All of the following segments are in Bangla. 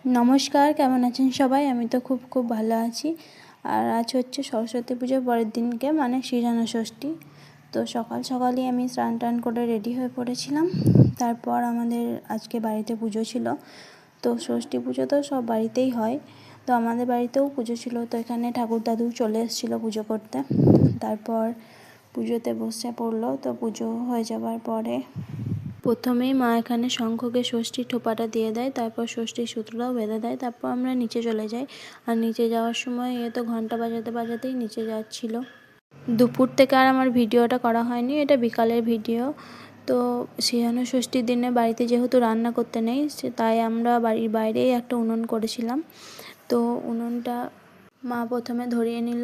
নমস্কার, কেমন আছেন সবাই? আমি তো খুব ভালো আছি। আর আজ হচ্ছে সরস্বতী পুজোর পরের দিনকে, মানে শ্রীজানা ষষ্ঠী। তো সকালই আমি স্নান টান করে রেডি হয়ে পড়েছিলাম। তারপর আমাদের আজকে বাড়িতে পুজো ছিল। তো ষষ্ঠী পুজো তো সব বাড়িতেই হয়, তো আমাদের বাড়িতেও পুজো ছিল। তো এখানে ঠাকুর দাদু চলে এসেছিলো পুজো করতে। তারপর পুজোতে বসে পড়লো। তো পুজো হয়ে যাবার পরে প্রথমেই মা এখানে শঙ্খকে ষষ্ঠীর ঠোপাটা দিয়ে দেয়, তারপর ষষ্ঠীর সূত্রটাও বেঁধে দেয়। তারপর আমরা নিচে চলে যাই। আর নিচে যাওয়ার সময় তো ঘন্টা বাজাতেই নিচে যাচ্ছিল। দুপুর থেকে আর আমার ভিডিওটা করা হয়নি, এটা বিকালের ভিডিও। তো শ্রীজানা ষষ্ঠীর দিনে বাড়িতে যেহেতু রান্না করতে নেই, তাই আমরা বাড়ির বাইরেই একটা উনুন করেছিলাম। তো উনুনটা মা প্রথমে ধরিয়ে নিল।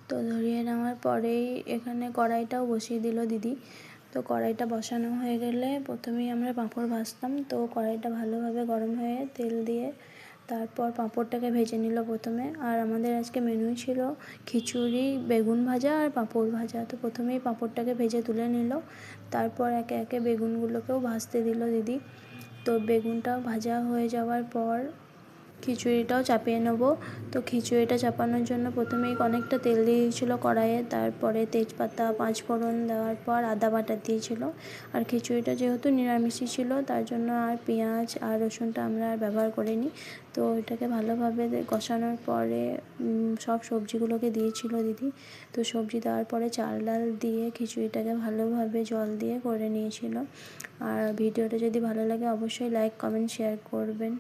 তো ধরিয়ে নেওয়ার পরেই এখানে কড়াইটাও বসিয়ে দিল দিদি। তো কড়াইটা বসানো হয়ে গেলে প্রথমেই আমরা পাঁপড় ভাজতাম। তো কড়াইটা ভালোভাবে গরম হয়ে তেল দিয়ে তারপর পাঁপড়টাকে ভেজে নিল প্রথমে। আর আমাদের আজকে মেনুই ছিল খিচুড়ি, বেগুন ভাজা আর পাঁপড় ভাজা। তো প্রথমেই পাঁপড়টাকে ভেজে তুলে নিল, তারপর একে একে বেগুনগুলোকেও ভাজতে দিল দিদি। তো বেগুনটা ভাজা হয়ে যাওয়ার পর খিচুড়িটাও চাপিয়ে নেব। তো খিচুড়িটা চাপানোর জন্য প্রথমেই অনেকটা তেল দিয়ে দিয়েছিলো কড়াইয়ে, তারপরে তেজপাতা, পাঁচফোড়ন দেওয়ার পর আদা বাটা দিয়েছিল। আর খিচুড়িটা যেহেতু নিরামিষই ছিল, তার জন্য আর পেঁয়াজ আর রসুনটা আমরা আর ব্যবহার করিনি। তো এটাকে ভালোভাবে কষানোর পরে সব সবজিগুলোকে দিয়েছিল দিদি। তো সবজি দেওয়ার পরে চাল ডাল দিয়ে খিচুড়িটাকে ভালোভাবে জল দিয়ে করে নিয়েছিল। আর ভিডিওটা যদি ভালো লাগে অবশ্যই লাইক, কমেন্ট, শেয়ার করবেন।